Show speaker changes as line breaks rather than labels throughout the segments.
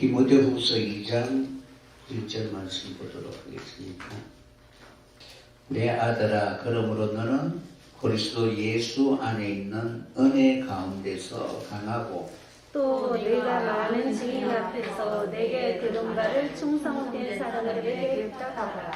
디모데후서 2장 1절 말씀 보도록 하겠습니다. 내 아들아, 그러므로 너는 그리스도 예수 안에 있는 은혜 가운데서 강하고
또 내가 많은 증인 앞에서 내게 들은 바를 충성된 사람들에게 부탁하라.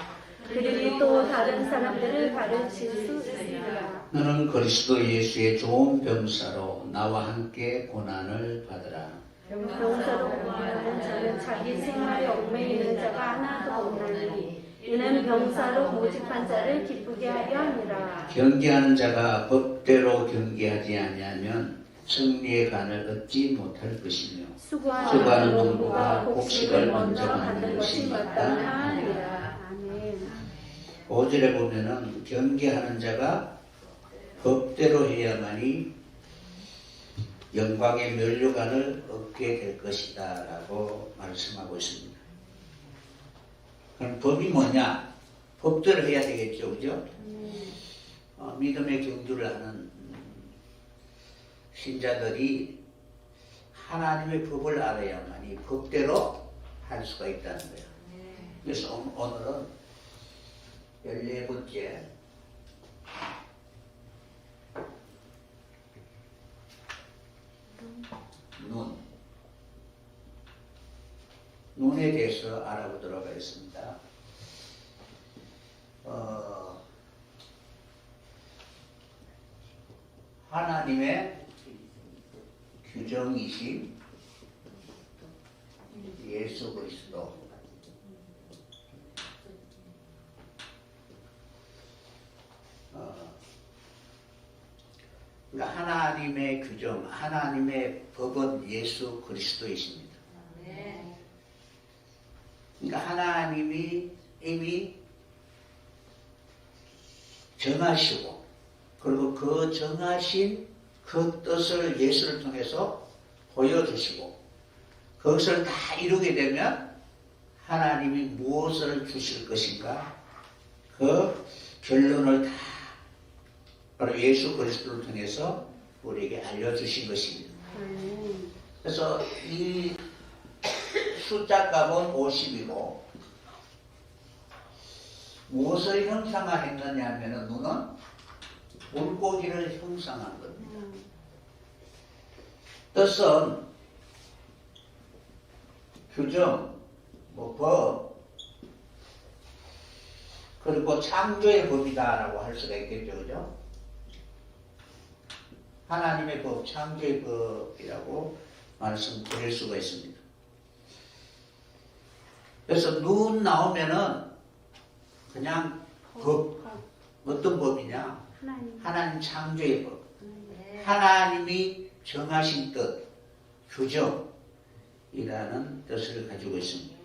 그들이 또 다른 사람들을 가르칠 수 있으리라.
너는 그리스도 예수의 좋은 병사로 나와 함께 고난을 받으라.
병사로 고난하는 자는 자기 생활에 얽매이는 자가 하나도 없나니 이는 병사로 모집한 자를 기쁘게 하려 함이라.
경계하는 자가 법대로 경계하지 아니하면 승리의 간을 얻지 못할 것이며 수고하는 농부가 곡식을 먼저 받는 것이 마땅하니라.
아멘.
5절에 보면은 경계하는 자가 법대로 해야만이 영광의 면류관을 얻게 될 것이다 라고 말씀하고 있습니다. 그럼 법이 뭐냐? 법대로 해야 되겠죠, 그죠? 믿음의 경주를 하는 신자들이 하나님의 법을 알아야만이 법대로 할 수가 있다는 거예요. 그래서 오늘은 14번째 눈에 대해서 알아보도록 하겠습니다. 하나님의 규정이신 예수 그리스도, 그러니까 하나님의 규정, 하나님의 법은 예수 그리스도이십니다. 그러니까 하나님이 이미 정하시고, 그리고 그 정하신 그 뜻을 예수를 통해서 보여주시고, 그것을 다 이루게 되면 하나님이 무엇을 주실 것인가, 그 결론을 다 바로 예수 그리스도를 통해서 우리에게 알려주신 것입니다. 그래서 이 숫자 값은 50이고 무엇을 형상화했느냐 하면 눈은 물고기를 형상한 겁니다. 뜻은 규정, 법, 그리고 창조의 법이다라고 할 수가 있겠죠, 그죠? 하나님의 법, 창조의 법이라고 말씀드릴 수가 있습니다. 그래서 눈 나오면은 그냥 법, 어떤 법이냐? 하나님 창조의 법, 하나님이 정하신 뜻, 규정이라는 뜻을 가지고 있습니다.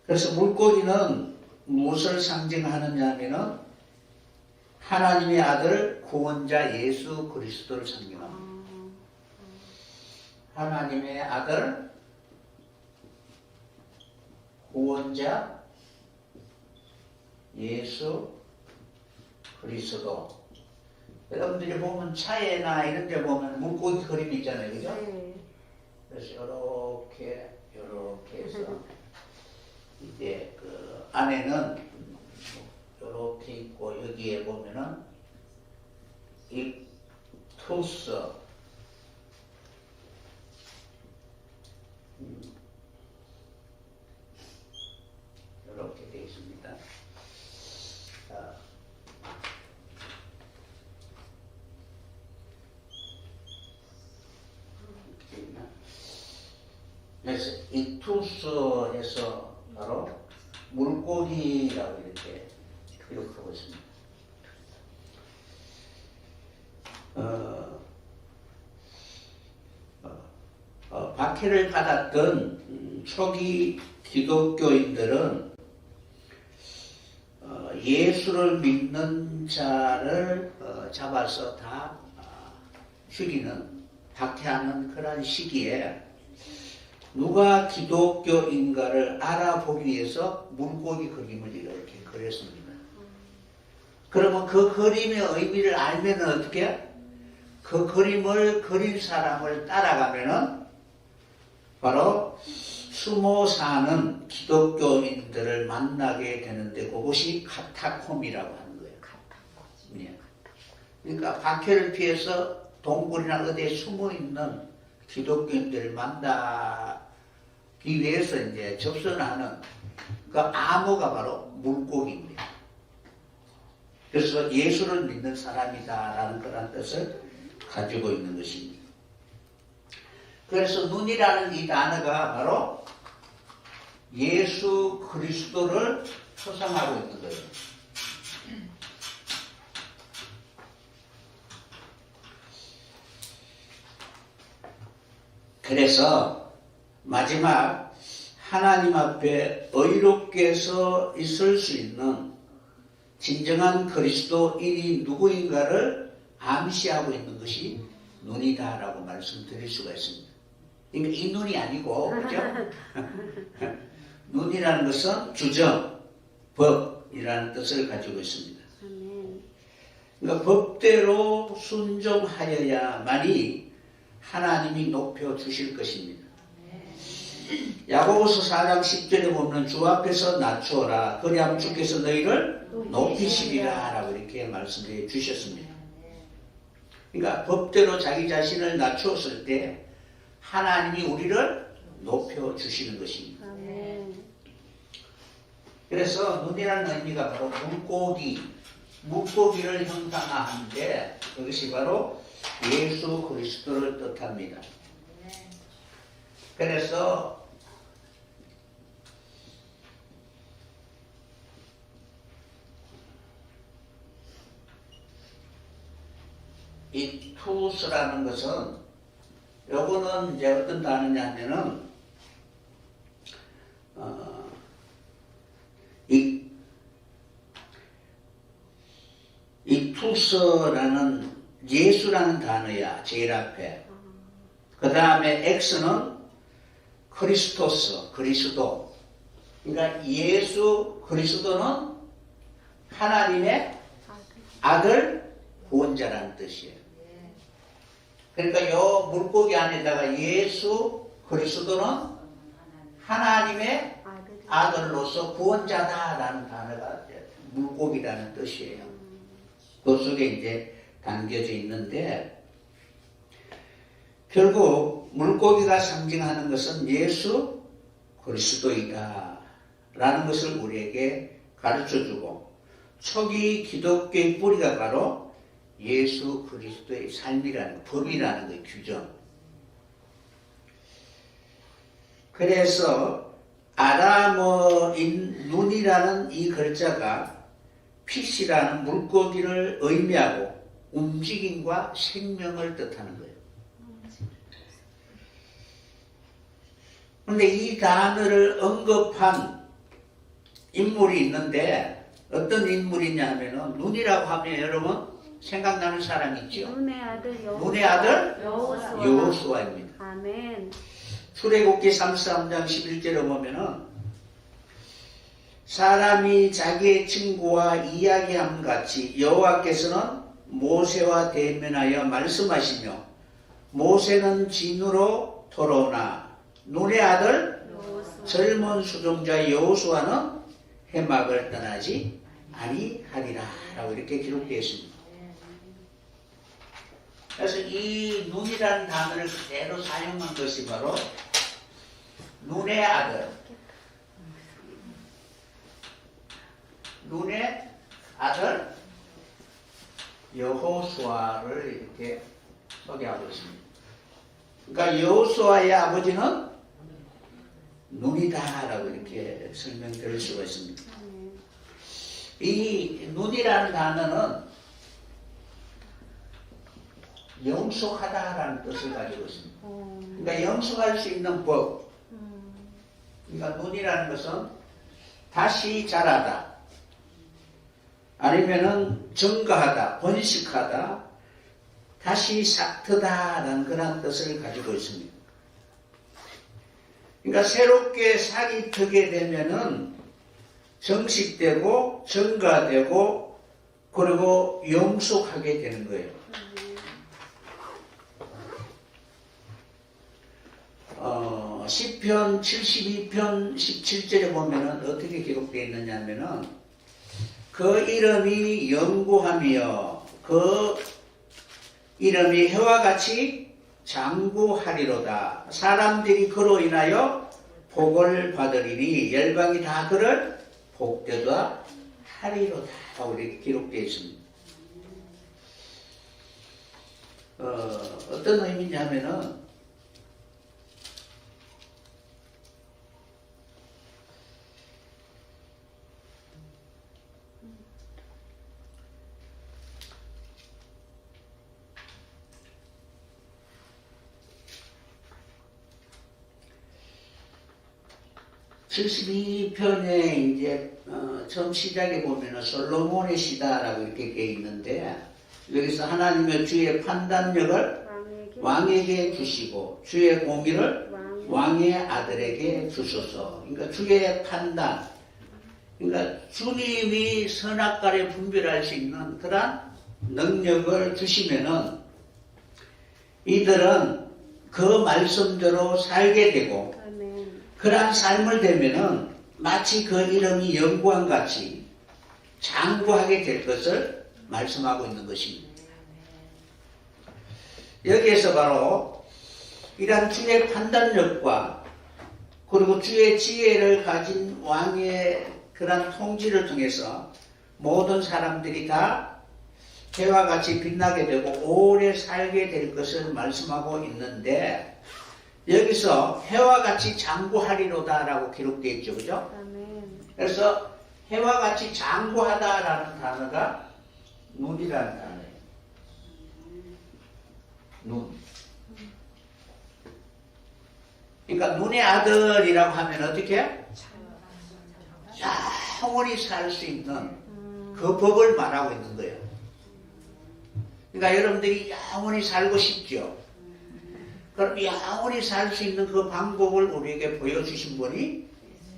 그래서 물고기는 무엇을 상징하느냐 하면은 하나님의 아들 구원자 예수 그리스도를 상징합니다. 하나님의 아들 구원자 예수 그리스도. 여러분들이 보면 차에나 이런 데 보면 물고기 그림이 있잖아요, 그죠? 그래서 이렇게 해서 이제 그 안에는 이렇게 있고, 여기에 보면은 입투스, 이렇게 되어 있습니다. 그래서 입투스에서 바로 물고기라고 이렇게 기록하고 있습니다. 박해를 받았던 초기 기독교인들은 예수를 믿는 자를 잡아서 다 죽이는, 박해하는 그런 시기에 누가 기독교인가를 알아보기 위해서 물고기 그림을 이렇게 그렸습니다. 그러면 그 그림의 의미를 알면 어떻게? 그 그림을 그린 사람을 따라가면은 바로 숨어 사는 기독교인들을 만나게 되는데 그것이 카타콤이라고 하는 거예요. 예. 그러니까 박해를 피해서 동굴이나 어디에 숨어 있는 기독교인들을 만나기 위해서 이제 접선하는 그 암호가 바로 물고기입니다. 그래서 예수를 믿는 사람이다라는 그런 뜻을 가지고 있는 것입니다. 그래서 눈이라는 이 단어가 바로 예수 그리스도를 표상하고 있는 거예요. 그래서 마지막 하나님 앞에 의롭게 서 있을 수 있는 진정한 그리스도인이 누구인가를 암시하고 있는 것이 눈이다라고 말씀드릴 수가 있습니다. 그러니까 이 눈이 아니고, 그죠? 눈이라는 것은 규정, 법이라는 뜻을 가지고 있습니다. 그러니까 법대로 순종하여야만이 하나님이 높여주실 것입니다. 야고보서 4장 10절에 보면 주 앞에서 낮추어라. 그리하면 주께서 너희를 높이시리라 라고 이렇게 말씀해 주셨습니다. 그러니까 법대로 자기 자신을 낮추었을 때 하나님이 우리를 높여주시는 것입니다. 그래서 눈이라는 의미가 바로 물고기를 형상화하는데 그것이 바로 예수 그리스도를 뜻합니다. 그래서 이 투스라는 것은 요거는 이제 어떤 단어냐면은 이 투스라는 예수라는 단어야 제일 앞에. 그 다음에 X는 크리스토스, 그리스도. 그러니까 예수 그리스도는 하나님의 아들 구원자라는 뜻이에요. 그러니까 요 물고기 안에다가 예수 그리스도는 하나님의 아들로서 구원자다라는 단어가 물고기라는 뜻이에요. 그 속에 이제 담겨져 있는데 결국 물고기가 상징하는 것은 예수 그리스도이다 라는 것을 우리에게 가르쳐주고 초기 기독교의 뿌리가 바로 예수 그리스도의 삶이라는 법이라는 그 규정. 그래서 아람어인 눈이라는 이 글자가 피시라는 물고기를 의미하고 움직임과 생명을 뜻하는 거예요. 그런데 이 단어를 언급한 인물이 있는데 어떤 인물이냐면은 눈이라고 하면 여러분 생각나는 사람이 있죠.
눈의
아들 여호수아입니다.
아멘.
출애굽기 33장 11절에 보면은 사람이 자기의 친구와 이야기함 같이 여호와께서는 모세와 대면하여 말씀하시며 모세는 진으로 돌아오나 눈의 아들 젊은 수종자 여호수아는 해막을 떠나지 아니하리라 라고 이렇게 기록되어 있습니다. 그래서 이 눈이라는 단어를 그대로 사용한 것이 바로 눈의 아들 여호수아를 이렇게 소개하고 있습니다. 그러니까 여호수아의 아버지는 눈이다라고 이렇게 설명드릴 수가 있습니다. 이 눈이라는 단어는 영속하다라는 뜻을 가지고 있습니다. 그러니까 영속할 수 있는 법. 그러니까 눈이라는 것은 다시 자라다. 아니면은 증가하다, 번식하다, 다시 싹트다라는 그런 뜻을 가지고 있습니다. 그러니까 새롭게 살이 트게 되면은 정식되고 증가되고 그리고 영속하게 되는 거예요. 시편 72편 17절에 보면은 어떻게 기록되어 있느냐면은 그 이름이 영구하며 그 이름이 해와 같이 장구하리로다. 사람들이 그로 인하여 복을 받으리니 열방이 다 그를 복되다 하리로다. 하고 이렇게 기록되어 있습니다. 어떤 의미냐면은 (72편에) 이제 처음 시작에 보면은 솔로몬의 시다라고 이렇게 돼 있는데, 여기서 하나님의 주의 판단력을 왕에게 주시고 주의 공의를 왕의 아들에게 주소서. 그러니까 주의 판단, 그러니까 주님이 선악과를 분별할 수 있는 그런 능력을 주시면은 이들은 그 말씀대로 살게 되고, 그러한 삶을 되면은 마치 그 이름이 영광 같이 장구하게 될 것을 말씀하고 있는 것입니다. 여기에서 바로 이러한 주의 판단력과 그리고 주의 지혜를 가진 왕의 그러한 통치를 통해서 모든 사람들이 다 해와 같이 빛나게 되고 오래 살게 될 것을 말씀하고 있는데, 여기서 해와 같이 장구하리로다 라고 기록되어 있죠. 그죠? 그래서 해와 같이 장구하다라는 단어가 눈이라는 단어예요. 눈. 그러니까 눈의 아들이라고 하면 어떻게? 영원히 살 수 있는 그 법을 말하고 있는 거예요. 그러니까 여러분들이 영원히 살고 싶죠? 그럼 영원히 살 수 있는 그 방법을 우리에게 보여주신 분이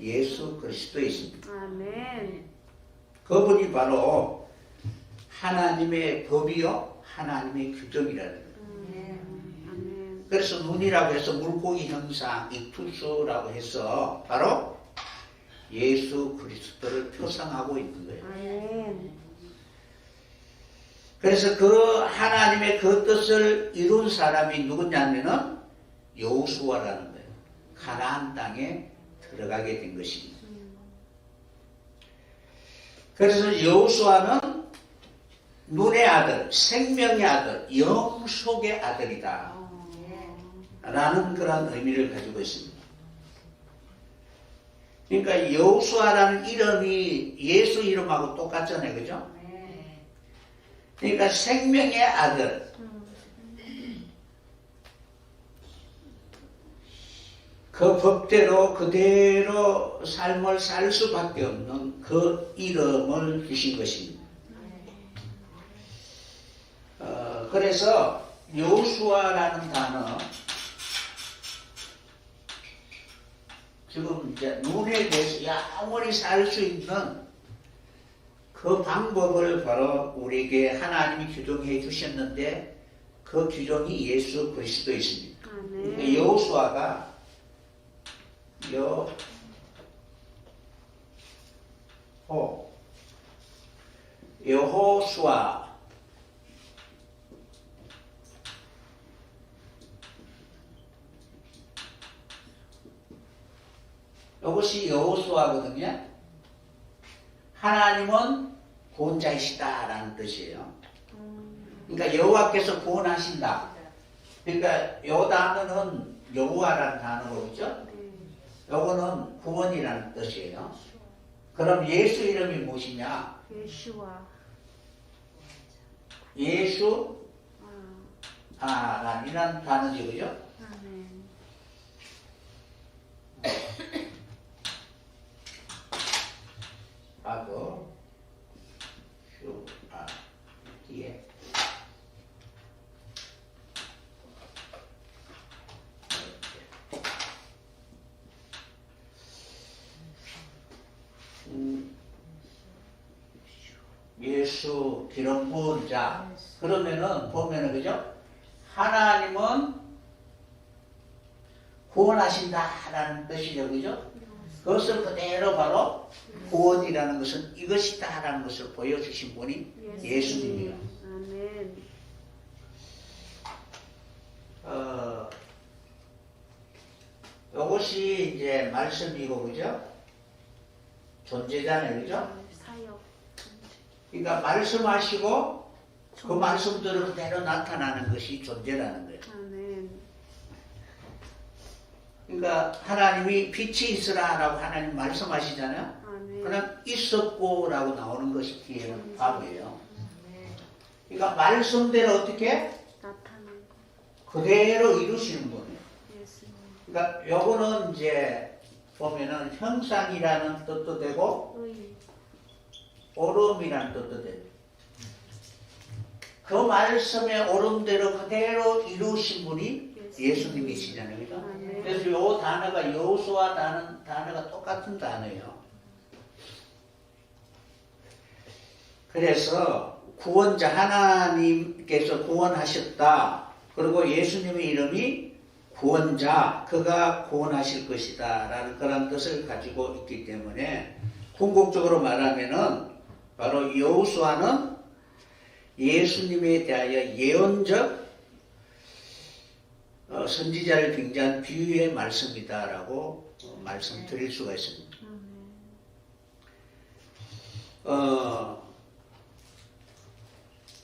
예수 그리스도이십니다.
아멘.
그분이 바로 하나님의 법이요 하나님의 규정이라는 거예요. 그래서 눈이라고 해서 물고기 형상, 이투스라고 해서 바로 예수 그리스도를 표상하고 있는 거예요.
아멘.
그래서 그 하나님의 그 뜻을 이룬 사람이 누구냐면은 여호수아라는 거예요. 가나안 땅에 들어가게 된 것입니다. 그래서 여호수아는 눈의 아들, 생명의 아들, 영속의 아들이다 라는 그런 의미를 가지고 있습니다. 그러니까 여호수아라는 이름이 예수 이름하고 똑같잖아요. 그죠? 그러니까 생명의 아들, 그 법대로 그대로 삶을 살 수밖에 없는 그 이름을 주신 것입니다. 그래서 여호수아라는 단어, 지금 이제 눈에 대해서 영원히 살 수 있는 그 방법을 바로 우리에게 하나님이 규정해 주셨는데, 그 규정이 예수 그리스도이십니다. 그러니까 여호수아가 여호수아 이것이 여호수아거든요. 하나님은 구원자이시다라는 뜻이에요. 그러니까 여호와께서 구원하신다. 그러니까 요 단어는 여호와라는 단어거든요. 요거는 구원이라는 뜻이에요. 그럼 예수 이름이 무엇이냐? 예수아라는 단어죠. 그죠? 하고 뒤에 예수 기름 부은 자. 그러면은 보면은 그죠? 하나님은 구원하신다라는 뜻이죠. 그죠? 그것을 그대로 바로 구원이라는 것은 이것이다라는 것을 보여주신 분이 예수님이에요.
아멘.
이것이 이제 말씀이고, 그죠? 존재잖아요. 그죠?
사역.
그러니까 말씀하시고 그 말씀대로 그대로 나타나는 것이 존재라는 거예요.
아멘.
그러니까 하나님이 빛이 있으라라고 하나님 말씀하시잖아요.
아멘.
그럼 있었고라고 나오는 것이 뒤에는 바보예요. 그러니까 말씀대로 어떻게
나타나고.
그대로 이루시는 거예요.
예수님.
그러니까 요거는 이제 보면은 형상이라는 뜻도 되고
의.
오름이라는 뜻도 되고 그 말씀의 오름대로 그대로 이루신 분이 예수님이시잖아요. 그죠?
아멘.
그래서 요 단어가 여호수아 단어가 똑같은 단어예요. 그래서 구원자 하나님께서 구원하셨다. 그리고 예수님의 이름이 구원자, 그가 구원하실 것이다 라는 그런 뜻을 가지고 있기 때문에 궁극적으로 말하면은 바로 여호수아는 예수님에 대하여 예언적 선지자를 빙자한 비유의 말씀이다라고 말씀드릴 수가 있습니다.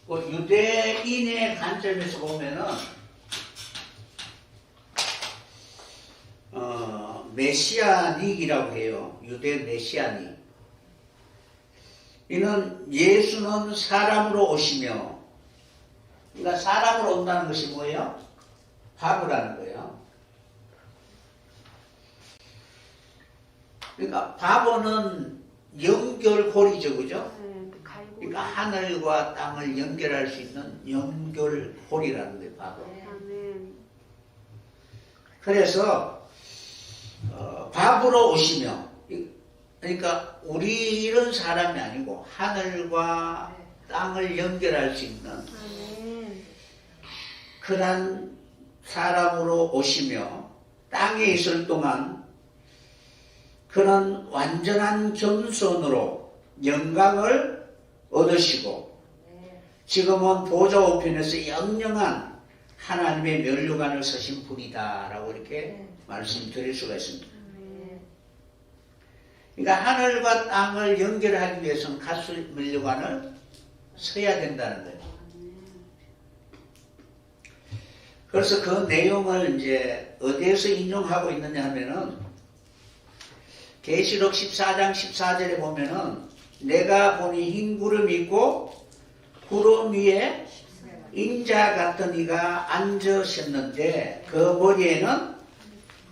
유대인의 관점에서 보면은 메시아닉이라고 해요. 유대 메시아닉. 이는 예수는 사람으로 오시며, 그러니까 사람으로 온다는 것이 뭐예요? 바보라는 거예요. 그러니까 바보는 연결고리죠, 그죠? 그러니까 하늘과 땅을 연결할 수 있는 연결고리라는 거예요, 바보. 그래서 바보로 오시며, 그러니까 우리 이런 사람이 아니고 하늘과 땅을 연결할 수 있는 그런 사람으로 오시며 땅에 있을 동안 그런 완전한 겸손으로 영광을 얻으시고 지금은 보좌 우편에서 영영한 하나님의 면류관을 서신 분이다라고 이렇게 말씀드릴 수가 있습니다. 그러니까 하늘과 땅을 연결하기 위해서는 가수 면류관을 서야 된다는 거예요. 그래서 그 내용을 이제 어디에서 인용하고 있느냐 하면은 계시록 14장 14절에 보면은 내가 보니 흰 구름 있고 구름 위에 인자 같은 이가 앉으셨는데 그 머리에는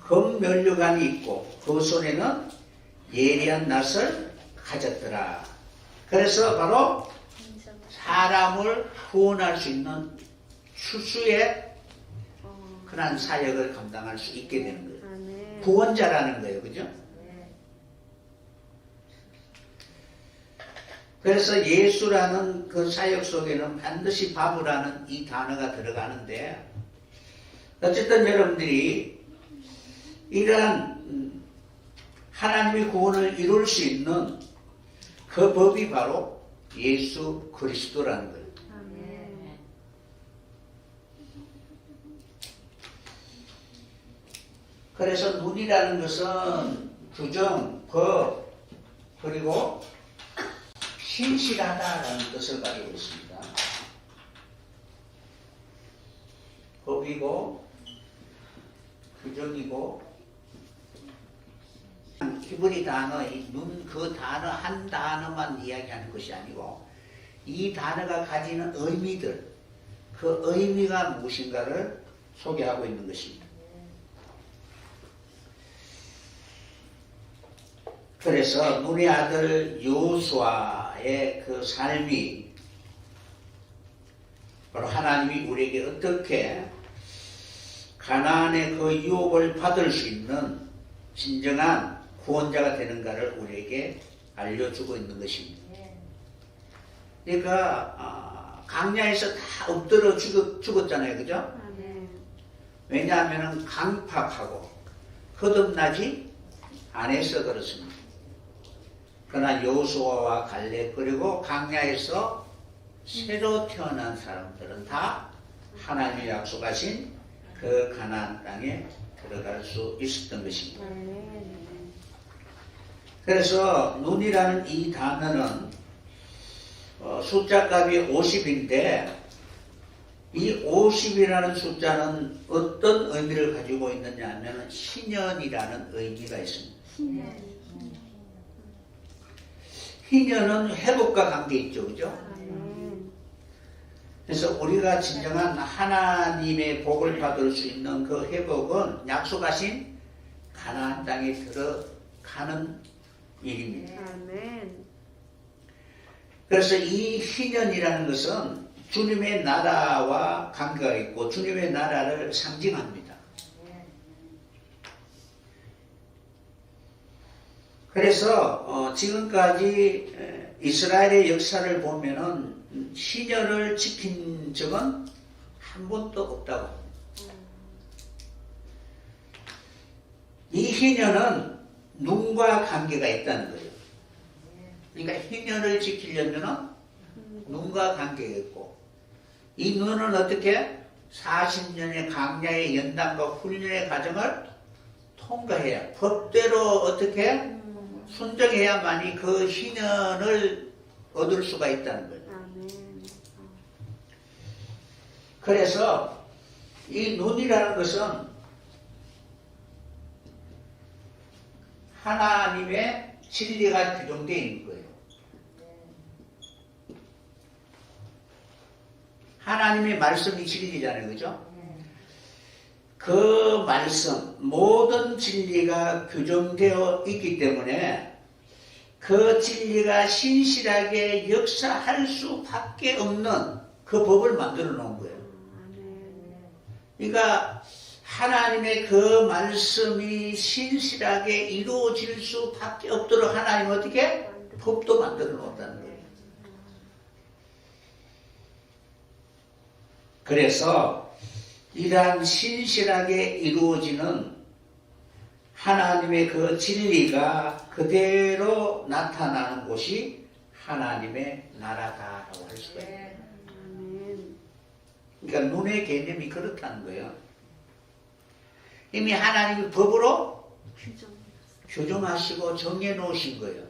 금 면류관이 있고 그 손에는 예리한 낫을 가졌더라. 그래서 바로 사람을 구원할 수 있는 추수의 그런 사역을 감당할 수 있게 되는 거예요. 구원자라는 거예요. 그죠? 그래서 예수라는 그 사역 속에는 반드시 바보라는 이 단어가 들어가는데 어쨌든 여러분들이 이러한 하나님의 구원을 이룰 수 있는 그 법이 바로 예수 그리스도라는 거예요. 그래서 눈이라는 것은 규정, 법, 그리고 신실하다라는 뜻을 가지고 있습니다. 법이고 규정이고 히브리 단어, 눈 그 단어 한 단어만 이야기하는 것이 아니고 이 단어가 가지는 의미들, 그 의미가 무엇인가를 소개하고 있는 것입니다. 그래서 눈의 아들 여호수아의 그 삶이 바로 하나님이 우리에게 어떻게 가나안의 그 유혹을 받을 수 있는 진정한 구원자가 되는가를 우리에게 알려주고 있는 것입니다. 그러니까 강야에서 다 엎드려 죽었잖아요. 그죠? 왜냐하면 강팍하고 거듭나지 않아서 그렇습니다. 그러나 여호수아와 갈렙 그리고 광야에서 새로 태어난 사람들은 다 하나님이 약속하신 그 가나안 땅에 들어갈 수 있었던 것입니다. 그래서 눈이라는 이 단어는 숫자 값이 50인데 이 50이라는 숫자는 어떤 의미를 가지고 있느냐 하면 희년이라는 의미가 있습니다. 희년은 회복과 관계 있죠, 그죠? 그래서 우리가 진정한 하나님의 복을 받을 수 있는 그 회복은 약속하신 가나안 땅에 들어가는 일입니다. 그래서 이 희년이라는 것은 주님의 나라와 관계가 있고 주님의 나라를 상징합니다. 그래서 지금까지 이스라엘의 역사를 보면은 희년을 지킨 적은 한 번도 없다고 합니다. 이 희년은 눈과 관계가 있다는 거예요. 그러니까 희년을 지키려면 눈과 관계가 있고 이 눈은 어떻게 40년의 광야의 연단과 훈련의 과정을 통과해야 법대로 어떻게 순종해야만이 그 희년을 얻을 수가 있다는 거예요. 그래서 이 눈이라는 것은 하나님의 진리가 규정되어 있는 거예요. 하나님의 말씀이 진리잖아요, 그죠? 그 말씀, 모든 진리가 규정되어 있기 때문에 그 진리가 신실하게 역사할 수밖에 없는 그 법을 만들어 놓은 거예요. 그러니까 하나님의 그 말씀이 신실하게 이루어질 수밖에 없도록 하나님은 어떻게? 법도 만들어 놓았다는 거예요. 그래서 이러한 신실하게 이루어지는 하나님의 그 진리가 그대로 나타나는 곳이 하나님의 나라다라고 할 수가 있어요. 그러니까 눈의 개념이 그렇다는 거예요. 이미 하나님이 법으로 규정하시고 정해놓으신 거예요.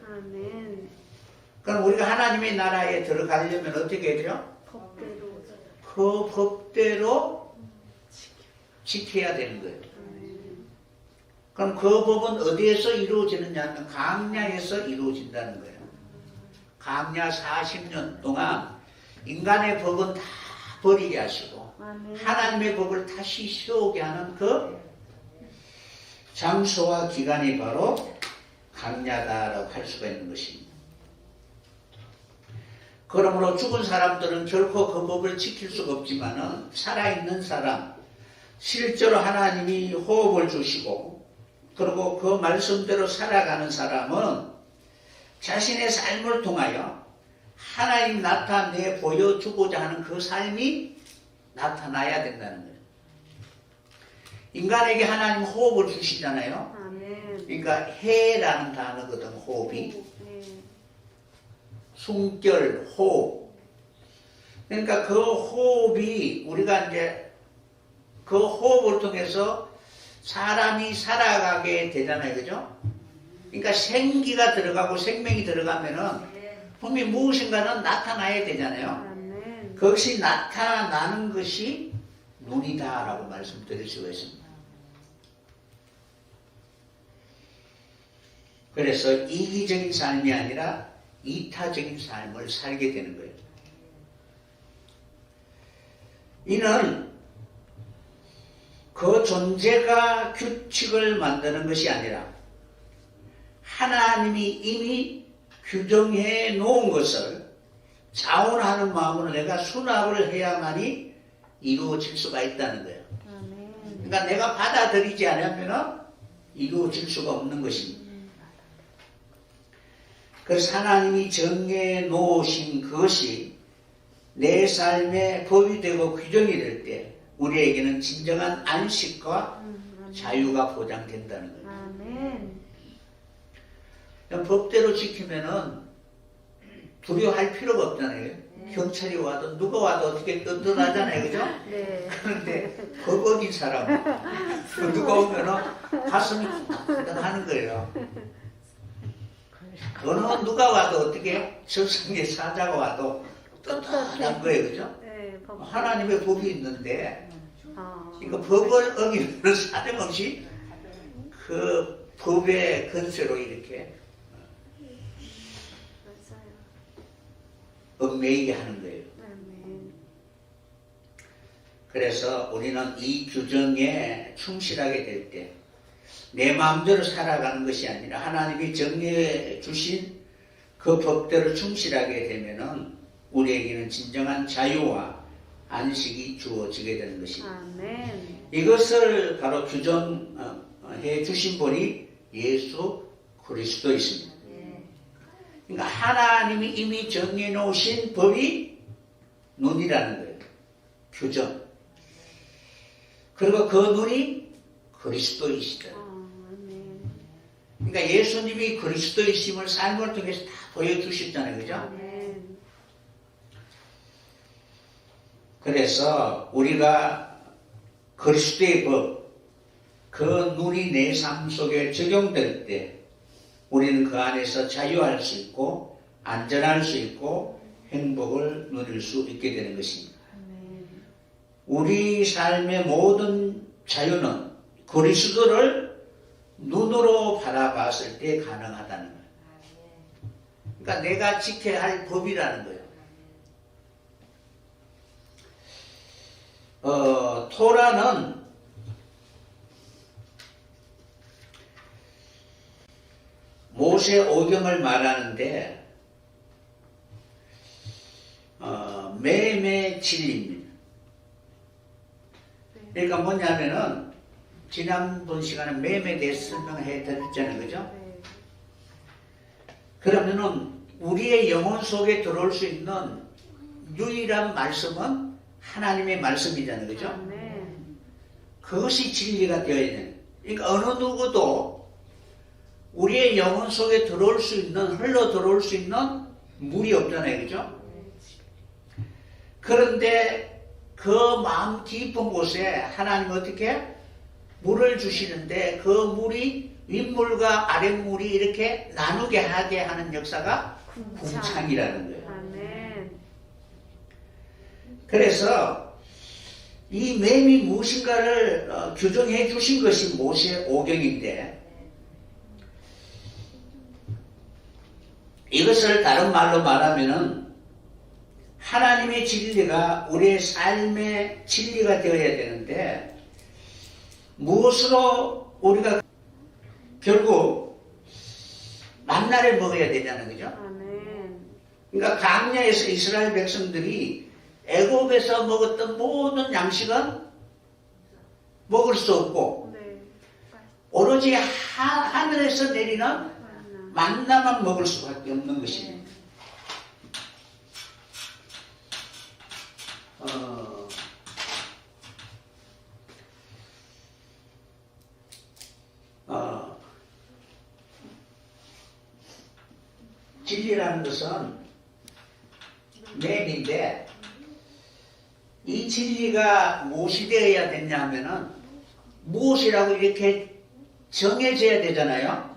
그럼 우리가 하나님의 나라에 들어가려면 어떻게 해야 돼요? 그 법대로 지켜야 되는 거예요. 그럼 그 법은 어디에서 이루어지느냐 하면 광야에서 이루어진다는 거예요. 광야 40년 동안 인간의 법은 다 버리게 하시고 하나님의 법을 다시 세우게 하는 그 장소와 기간이 바로 광야다라고 할 수가 있는 것입니다. 그러므로 죽은 사람들은 결코 그 법을 지킬 수가 없지만은 살아있는 사람, 실제로 하나님이 호흡을 주시고 그리고 그 말씀대로 살아가는 사람은 자신의 삶을 통하여 하나님 나타내 보여주고자 하는 그 삶이 나타나야 된다는 거예요. 인간에게 하나님 호흡을 주시잖아요. 그러니까 해라는 단어거든, 호흡이. 숨결, 호흡. 그러니까 그 호흡이 우리가 이제 그 호흡을 통해서 사람이 살아가게 되잖아요. 그죠? 그러니까 생기가 들어가고 생명이 들어가면은 분명히 무엇인가는 나타나야 되잖아요. 그것이 나타나는 것이 눈이다라고 말씀드릴 수가 있습니다. 그래서 이기적인 삶이 아니라 이타적인 삶을 살게 되는 거예요. 이는 그 존재가 규칙을 만드는 것이 아니라 하나님이 이미 규정해 놓은 것을 자원하는 마음으로 내가 수납을 해야만이 이루어질 수가 있다는 거예요. 그러니까 내가 받아들이지 않으면 이루어질 수가 없는 것입니다. 그래서 하나님이 정해 놓으신 그것이 내 삶의 법이 되고 규정이 될 때 우리에게는 진정한 안식과 자유가 보장된다는 거예요.
아멘.
법대로 지키면은 두려워할 필요가 없잖아요. 경찰이 와도 누가 와도 어떻게 든든하잖아요, 그죠?
네.
그런데 법 어긴 사람 누가 오면은 가슴이 든든하는 거예요. 어느 누가 와도 어떻게 저승의 사자가 와도 떳떳한 거예요, 그죠?
네, 법.
하나님의 법이 있는데
아,
이거 법을 어기면 사정없이 그 법의 근세로 이렇게
맞아요.
얽매이게 하는 거예요.
아멘.
그래서 우리는 이 규정에 충실하게 될 때 내 마음대로 살아가는 것이 아니라 하나님이 정리해 주신 그 법대로 충실하게 되면은 우리에게는 진정한 자유와 안식이 주어지게 되는 것입니다.
아멘.
이것을 바로 규정해 주신 분이 예수 그리스도이십니다. 그러니까 하나님이 이미 정해 놓으신 법이 눈이라는 거예요. 규정. 그리고 그 눈이 그리스도이시다.
아멘.
그러니까 예수님이 그리스도이심을 삶을 통해서 다 보여주셨잖아요. 그죠?
아멘.
그래서 우리가 그리스도의 법, 그 눈이 내 삶 속에 적용될 때 우리는 그 안에서 자유할 수 있고 안전할 수 있고 행복을 누릴 수 있게 되는 것입니다.
아멘.
우리 삶의 모든 자유는 그리스도를 눈으로 바라봤을 때 가능하다는 거예요. 그러니까 내가 지켜야 할 법이라는 거예요. 토라는 모세 오경을 말하는데 매매 진리입니다. 그러니까 뭐냐면은 지난번 시간에 매매에 대해서 설명해 드렸잖아요. 그죠?
네.
그러면은 우리의 영혼 속에 들어올 수 있는 유일한 말씀은 하나님의 말씀이잖아요. 그죠?
아멘.
그것이 진리가 되어야 돼요. 그러니까 어느 누구도 우리의 영혼 속에 들어올 수 있는, 흘러 들어올 수 있는 물이 없잖아요. 그죠? 그런데 그 마음 깊은 곳에 하나님 어떻게 물을 주시는데 그 물이 윗물과 아랫물이 이렇게 나누게 하게 하는 역사가 궁창이라는 거예요.
아멘.
그래서 이 맹이 무엇인가를 규정해 주신 것이 모세 오경인데 이것을 다른 말로 말하면은 하나님의 진리가 우리의 삶의 진리가 되어야 되는데 무엇으로 우리가 결국 만나를 먹어야 되잖아요. 그죠?
아멘.
그러니까 광야에서 이스라엘 백성들이 애굽에서 먹었던 모든 양식은 먹을 수 없고
네.
오로지 하늘에서 내리는 만나만 먹을 수밖에 없는 것입니다. 진리라는 것은 맹인데 이 진리가 무엇이 되어야 되냐 하면은 무엇이라고 이렇게 정해져야 되잖아요.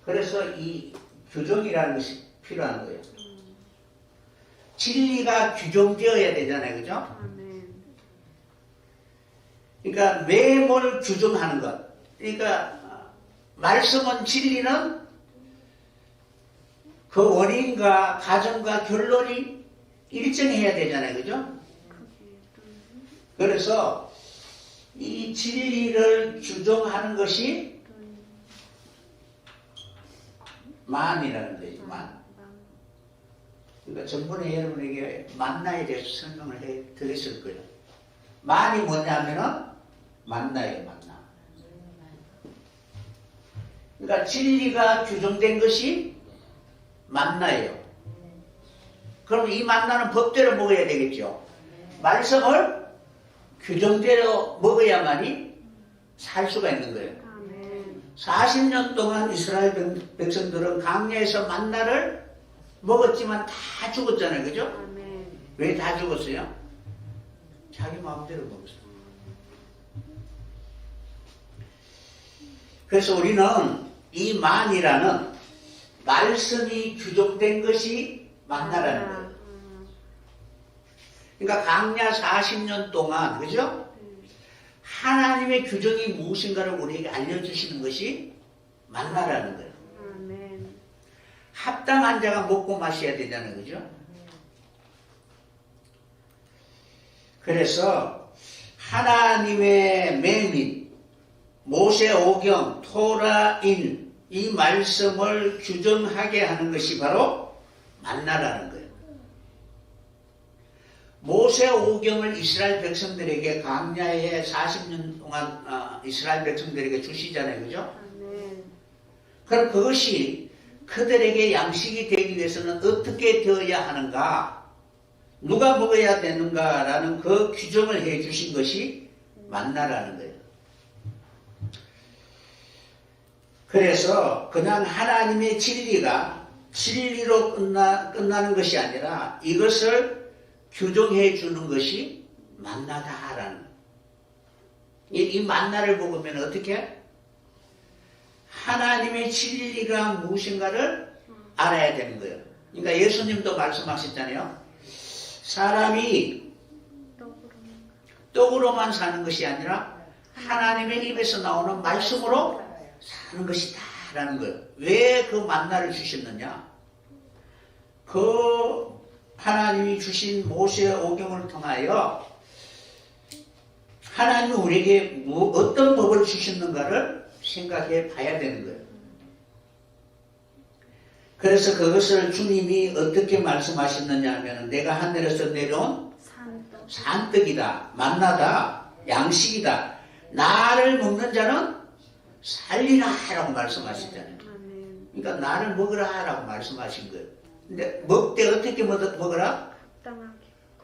그래서 이 규정이라는 것이 필요한 거예요. 진리가 규정되어야 되잖아요. 그죠?
아멘.
그러니까 매뭘 규정하는 것. 그러니까 말씀은 진리는 그 원인과 가정과 결론이 일정해야 되잖아요. 그죠? 그래서 이 진리를 규정하는 것이 만이라는 거죠. 만. 그러니까 전번에 여러분에게 만나에 대해서 설명을 해 드렸을 거예요. 만이 뭐냐면은 만나예요. 만나. 그러니까 진리가 규정된 것이 만나예요. 그럼 이 만나는 법대로 먹어야 되겠죠. 말씀을 규정대로 먹어야만이 살 수가 있는 거예요.
아멘.
40년 동안 이스라엘 백성들은 광야에서 만나를 먹었지만 다 죽었잖아요. 그죠?
아멘.
왜 다 죽었어요? 자기 마음대로 먹었어요. 그래서 우리는 이 만이라는 말씀이 규정된 것이 만나라는 거예요. 그러니까 광야 40년 동안, 그죠? 하나님의 규정이 무엇인가를 우리에게 알려주시는 것이 만나라는 거예요.
아멘.
합당한 자가 먹고 마셔야 되잖아요. 그죠? 그래서 하나님의 맹인, 모세오경, 토라인 이 말씀을 규정하게 하는 것이 바로 만나라는 거예요. 모세오경을 이스라엘 백성들에게 광야에 40년 동안 이스라엘 백성들에게 주시잖아요. 그죠?
아멘.
그럼 그것이 그들에게 양식이 되기 위해서는 어떻게 되어야 하는가, 누가 먹어야 되는가라는 그 규정을 해 주신 것이 만나라는 거예요. 그래서 그냥 하나님의 진리가 진리로 끝나는 것이 아니라 이것을 규정해 주는 것이 만나다라는 거예요. 이 만나를 먹으면 어떻게? 하나님의 진리가 무엇인가를 알아야 되는 거예요. 그러니까 예수님도 말씀하셨잖아요. 사람이 떡으로만 사는 것이 아니라 하나님의 입에서 나오는 말씀으로 사는 것이다 라는 거예요. 왜 그 만나를 주셨느냐? 그 하나님이 주신 모세의 오경을 통하여 하나님이 우리에게 어떤 법을 주셨는가를 생각해 봐야 되는 거예요. 그래서 그것을 주님이 어떻게 말씀하셨느냐 하면 내가 하늘에서 내려온 산떡이다, 만나다, 양식이다. 나를 먹는 자는 살리라 라고 말씀하셨잖아요. 그러니까 나를 먹으라 라고 말씀하신 거예요. 근데 먹되 어떻게 먹으라?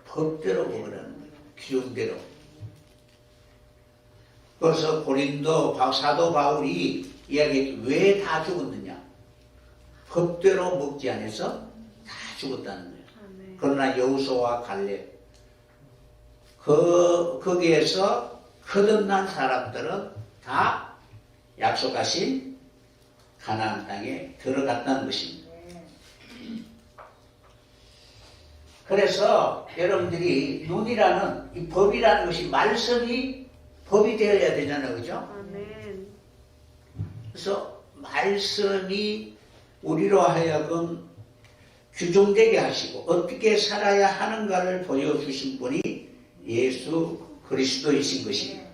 법대로 먹으라는 거예요. 규정대로. 그래서 고린도 사도 바울이 이야기했죠. 왜 다 죽었느냐? 법대로 먹지 않아서 다 죽었다는 거예요. 아멘. 그러나 여호수아와 갈렙 거기에서 거듭난 사람들은 다 약속하신 가나안 땅에 들어갔다는 것입니다. 그래서 여러분들이 눈이라는 이 법이라는 것이 말씀이 법이 되어야 되잖아요. 그죠?
아멘.
그래서 말씀이 우리로 하여금 규정되게 하시고 어떻게 살아야 하는가를 보여주신 분이 예수 그리스도이신 것입니다.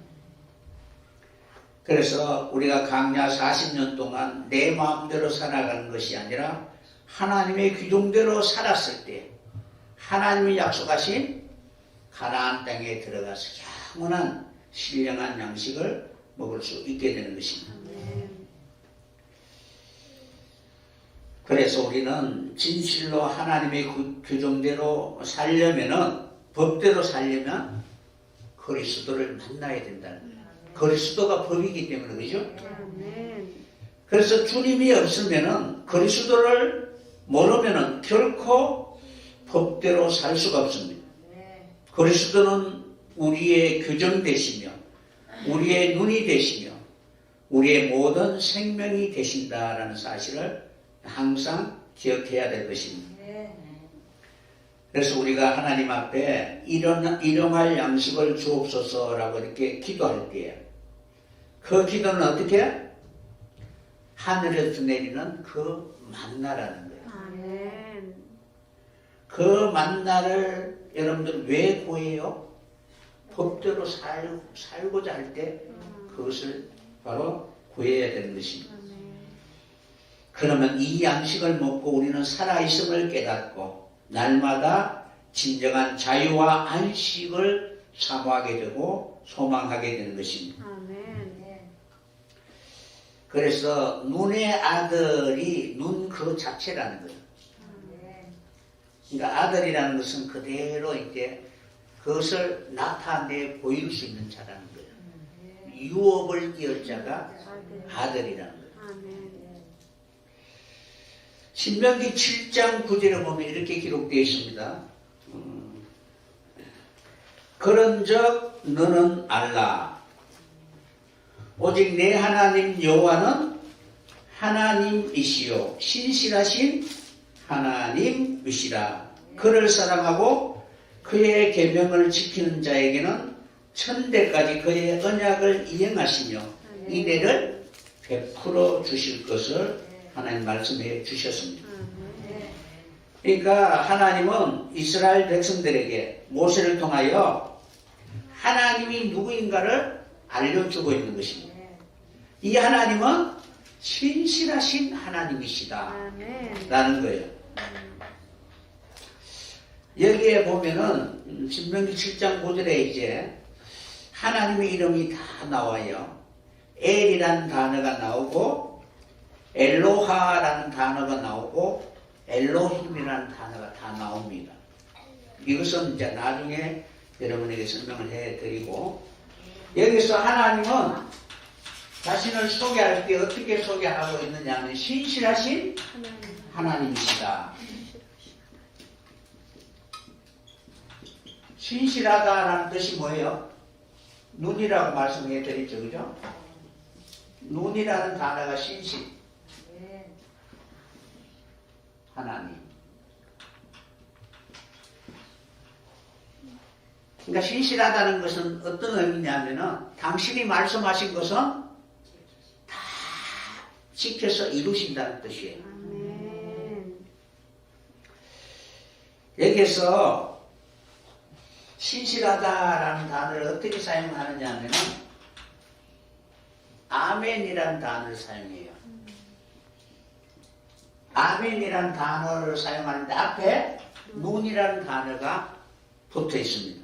그래서 우리가 광야 40년 동안 내 마음대로 살아가는 것이 아니라 하나님의 규정대로 살았을 때 하나님이 약속하신 가나안 땅에 들어가서 영원한 신령한 양식을 먹을 수 있게 되는 것입니다. 그래서 우리는 진실로 하나님의 규정대로 살려면은, 법대로 살려면 그리스도를 만나야 된다는 거예요. 그리스도가 법이기 때문에, 그죠? 그래서 주님이 없으면은, 그리스도를 모르면은 결코 법대로 살 수가 없습니다. 그리스도는 우리의 규정 되시며, 우리의 눈이 되시며, 우리의 모든 생명이 되신다라는 사실을 항상 기억해야 될 것입니다. 그래서 우리가 하나님 앞에 일용할 양식을 주옵소서라고 이렇게 기도할 때에 그 기도는 어떻게? 하늘에서 내리는 그 만나라는 거예요.
아멘.
그 만나를 여러분들 왜 구해요? 법대로 살고자 할 때 그것을 바로 구해야 되는 것입니다. 그러면 이 양식을 먹고 우리는 살아있음을 깨닫고 날마다 진정한 자유와 안식을 사모하게 되고 소망하게 되는 것입니다.
아멘.
그래서 눈의 아들이 눈 그 자체라는 거예요. 그러니까 아들이라는 것은 그대로 이제 그것을 나타내 보일 수 있는 자라는 거예요. 유업을 이을 자가 아들이라는 거예요. 신명기 7장 9절에 보면 이렇게 기록되어 있습니다. 그런즉 너는 알라 오직 내 하나님 여호와는 하나님이시요 신실하신 하나님이시라. 그를 사랑하고 그의 계명을 지키는 자에게는 천대까지 그의 언약을 이행하시며 이내를 베풀어 주실 것을 하나님 말씀해 주셨습니다. 그러니까 하나님은 이스라엘 백성들에게 모세를 통하여 하나님이 누구인가를 알려주고 있는 것입니다. 이 하나님은 신실하신 하나님이시다 라는 거예요. 여기에 보면은 신명기 7장 9절에 이제 하나님의 이름이 다 나와요. 엘이라는 단어가 나오고 엘로하라는 단어가 나오고 엘로힘이라는 단어가 다 나옵니다. 이것은 이제 나중에 여러분에게 설명을 해드리고, 여기서 하나님은 자신을 소개할 때 어떻게 소개하고 있느냐 하면 신실하신 하나님이시다. 신실하다라는 뜻이 뭐예요? 눈이라고 말씀해드렸죠, 그죠? 눈이라는 단어가 신실. 하나님. 그러니까 신실하다는 것은 어떤 의미냐면은 당신이 말씀하신 것은 다 지켜서 이루신다는 뜻이에요. 여기서 신실하다라는 단어를 어떻게 사용하느냐 하면은 아멘이라는 단어를 사용해요. 아멘이라는 단어를 사용하는데 앞에 눈이라는 단어가 붙어 있습니다.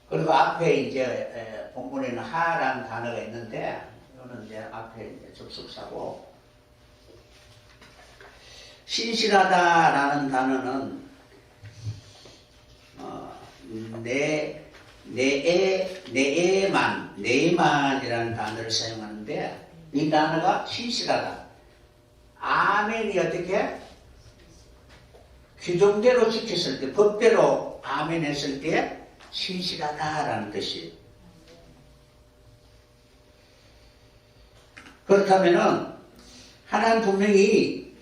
그리고 앞에 이제 본문에는 하라는 단어가 있는데 이거는 이제 앞에 이제 접속사고, 신실하다라는 단어는 내에만이라는 단어를 사용하는데 이 단어가 신실하다. 아멘이 어떻게? 규정대로 지켰을 때, 법대로 아멘 했을 때 신실하다라는 뜻이에요. 그렇다면은 하나님 분명히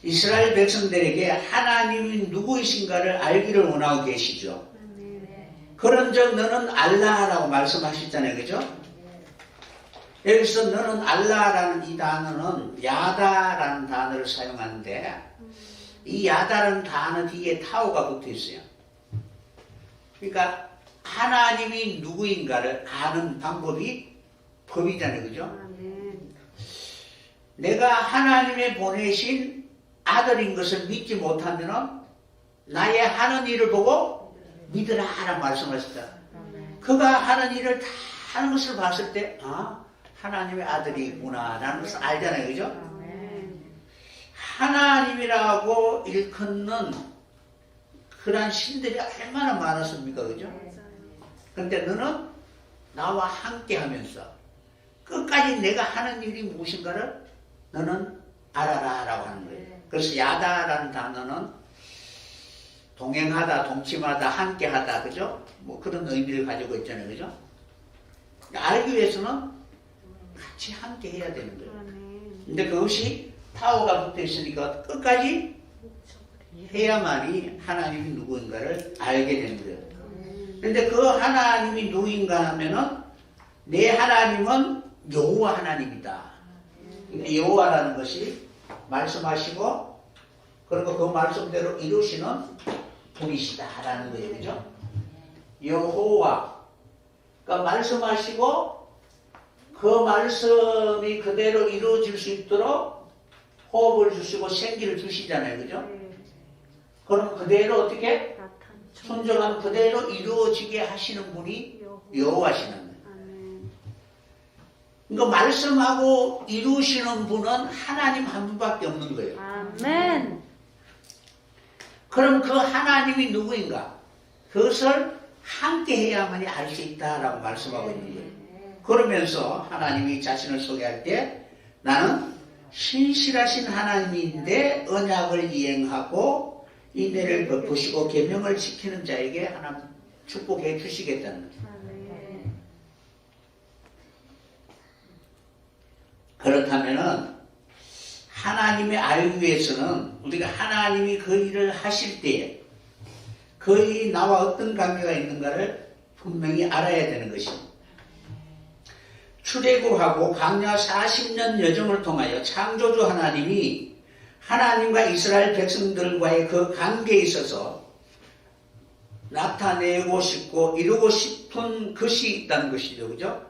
이스라엘 백성들에게 하나님이 누구이신가를 알기를 원하고 계시죠. 그런즉 너는 알라라고 말씀하셨잖아요, 그죠? 여기서 너는 알라라는 이 단어는 야다라는 단어를 사용하는데 이 야다라는 단어 뒤에 타오가 붙어 있어요. 그러니까 하나님이 누구인가를 아는 방법이 법이잖아요, 그죠? 내가 하나님의 보내신 아들인 것을 믿지 못하면 나의 하는 일을 보고 믿으라 라고 말씀하셨다. 그가 하는 일을 다 하는 것을 봤을 때 하나님의 아들이구나 라는 것을 알잖아요, 그죠? 하나님이라고 일컫는 그런 신들이 얼마나 많았습니까, 그죠? 그런데 너는 나와 함께 하면서 끝까지 내가 하는 일이 무엇인가를 너는 알아라 라고 하는 거예요. 그래서 야다라는 단어는 동행하다, 동침하다, 함께하다, 그죠? 뭐 그런 의미를 가지고 있잖아요, 그죠? 알기 위해서는 같이 함께 해야 되는 거예요. 근데 그것이 타오가 붙어 있으니까 끝까지 해야만이 하나님이 누구인가를 알게 되는 거예요. 근데 그 하나님이 누구인가 하면은 내 하나님은 여호와 하나님이다. 그러니까 여호와라는 것이 말씀하시고 그리고 그 말씀대로 이루시는 분이시다라는 거예요, 그죠? 여호와, 그러니까 말씀하시고 그 말씀이 그대로 이루어질 수 있도록 호흡을 주시고 생기를 주시잖아요, 그죠? 그럼 그대로 어떻게? 순종하면 그대로 이루어지게 하시는 분이 여호와시는 거예요. 그러니까 말씀하고 이루시는 분은 하나님 한 분밖에 없는 거예요.
아멘.
그럼 그 하나님이 누구인가? 그것을 함께 해야만이 알 수 있다라고 말씀하고 있는 거예요. 그러면서 하나님이 자신을 소개할 때 나는 신실하신 하나님인데 언약을 이행하고 인내를 베푸시고 계명을 지키는 자에게 하나님 축복해 주시겠다는 거죠. 그렇다면은 하나님의 알기 위해서는 우리가 하나님이 그 일을 하실 때에 그 일이 나와 어떤 관계가 있는가를 분명히 알아야 되는 것입니다. 출애굽하고 광야 40년 여정을 통하여 창조주 하나님이 하나님과 이스라엘 백성들과의 그 관계에 있어서 나타내고 싶고 이루고 싶은 것이 있다는 것이죠. 그죠?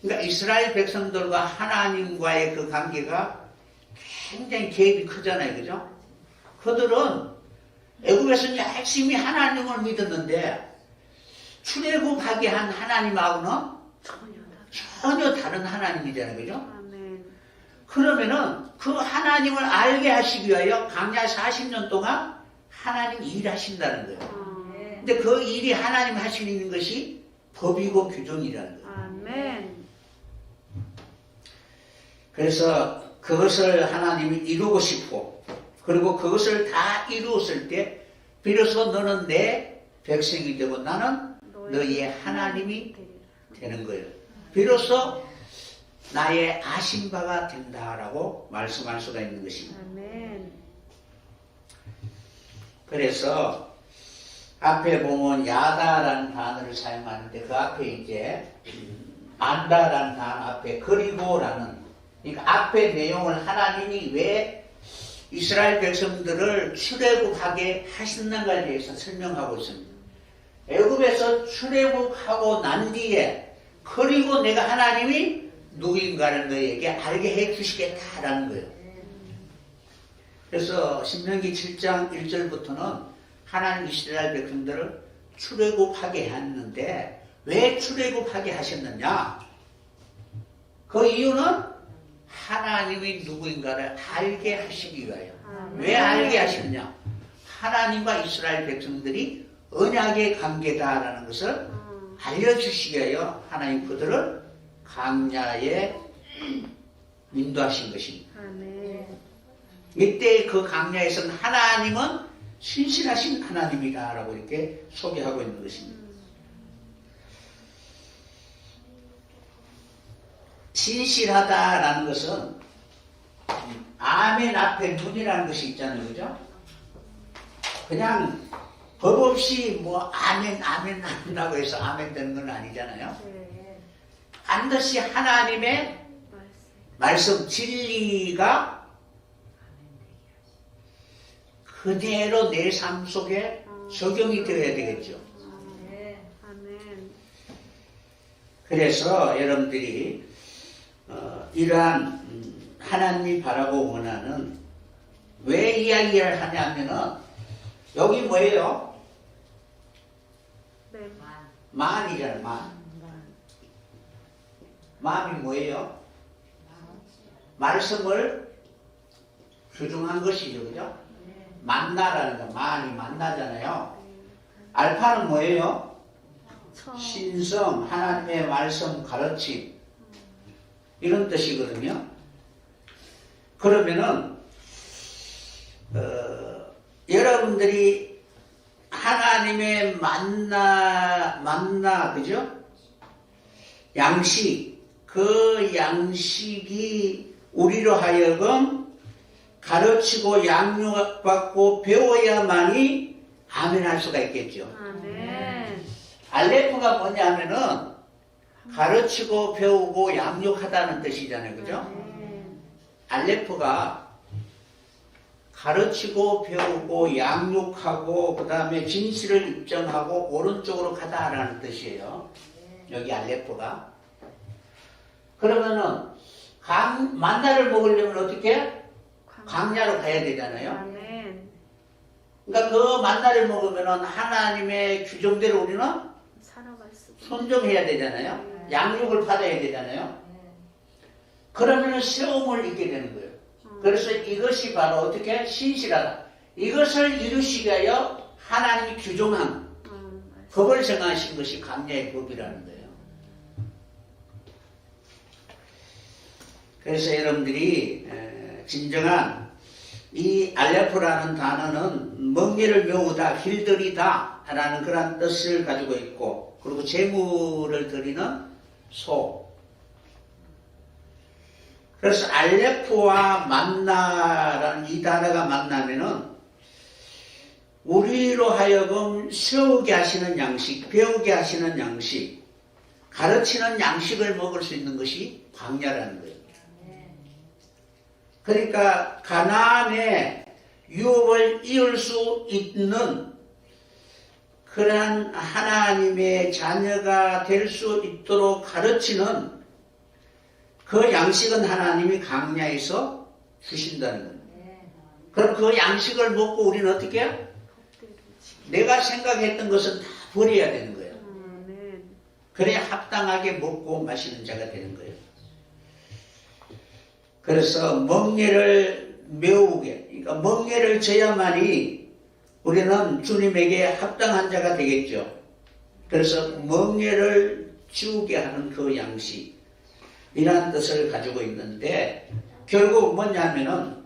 그러니까 이스라엘 백성들과 하나님과의 그 관계가 굉장히 갭이 크잖아요. 그죠? 그들은 애굽에서는 열심히 하나님을 믿었는데 출애굽하게 한 하나님하고는 전혀 다른 하나님이잖아요. 그죠? 그러면은 그 하나님을 알게 하시기 위하여 광야 40년 동안 하나님 일하신다는 거예요. 근데 그 일이 하나님 하시는 것이 법이고 규정이라는 거예요.
아멘.
그래서 그것을 하나님이 이루고 싶고 그리고 그것을 다 이루었을 때 비로소 너는 내 백성이 되고 나는 너희의 하나님이 되는 거예요. 비로소 나의 아신 바가 된다라고 말씀할 수가 있는 것입니다.
아멘.
그래서 앞에 보면 야다라는 단어를 사용하는데 그 앞에 이제 안다라는 단어 앞에 그리고라는 그러니까 앞에 내용을 하나님이 왜 이스라엘 백성들을 출애굽하게 하셨는가에 대해서 설명하고 있습니다. 애굽에서 출애굽하고 난 뒤에 그리고 내가 하나님이 누구인가를 너희에게 알게 해 주시겠다라는 거예요. 그래서 신명기 7장 1절부터는 하나님 이스라엘 백성들을 출애굽하게 했는데 왜 출애굽하게 하셨느냐? 그 이유는 하나님이 누구인가를 알게 하시기 위하여. 왜 알게 하셨냐? 하나님과 이스라엘 백성들이 언약의 관계다라는 것을 알려주시기 위하여 하나님 그들을 광야에 인도하신 것입니다. 이때 그 광야에서는 하나님은 신실하신 하나님이다라고 이렇게 소개하고 있는 것입니다. 신실하다라는 것은 아멘 앞에 눈이라는 것이 있잖아요. 그죠? 그냥 법 없이 뭐 아멘 아멘이라고 해서 아멘 되는 건 아니잖아요. 반드시 하나님의 말씀 진리가 그대로 내 삶 속에 적용이 되어야 되겠죠. 그래서 여러분들이 이러한 하나님이 바라고 원하는 왜 이야기를 하냐면은 여기 뭐예요? 만이잖아요. 만이 뭐예요? 말씀을 규정한 것이죠. 그죠? 만나라는 거 만이 만나잖아요. 알파는 뭐예요? 신성, 하나님의 말씀 가르침 이런 뜻이거든요. 그러면은 여러분들이 하나님의 만나 그죠? 양식 그 양식이 우리로 하여금 가르치고 양육받고 배워야만이 아멘 할 수가 있겠죠.
아멘.
알레프가 뭐냐면은 가르치고 배우고 양육하다는 뜻이잖아요. 그죠? 알레프가 가르치고 배우고 양육하고 그 다음에 진실을 입증하고 오른쪽으로 가다라는 뜻이에요. 여기 알레프가. 그러면은 만나를 먹으려면 어떻게? 광야로 가야 되잖아요. 그러니까 그 만나를 먹으면은 하나님의 규정대로 우리는 순종해야 되잖아요. 양육을 받아야 되잖아요. 그러면은 세움을 입게 되는 거예요. 그래서 이것이 바로 어떻게 신실하다. 이것을 이루시기 위하여 하나님이 규정한 법을 정하신 것이 강야의 법이라는 거예요. 그래서 여러분들이 진정한 이 알레포라는 단어는 멍에를 메우다, 길들이다 라는 그런 뜻을 가지고 있고, 그리고 제물을 드리는 소. 그래서 알레포와 만나라는 이 단어가 만나면은 우리로 하여금 세우게 하시는 양식, 배우게 하시는 양식, 가르치는 양식을 먹을 수 있는 것이 광야라는 거예요. 그러니까 가나안의 유업을 이을 수 있는 그러한 하나님의 자녀가 될 수 있도록 가르치는 그 양식은 하나님이 광야에서 주신다는 거예요. 그럼 그 양식을 먹고 우리는 어떻게 해요? 내가 생각했던 것은 다 버려야 되는 거예요. 그래야 합당하게 먹고 마시는 자가 되는 거예요. 그래서 멍에를 메우게, 그러니까 멍에를 져야만이 우리는 주님에게 합당한 자가 되겠죠. 그래서 멍에를 지우게 하는 그 양식이라는 뜻을 가지고 있는데, 결국 뭐냐면은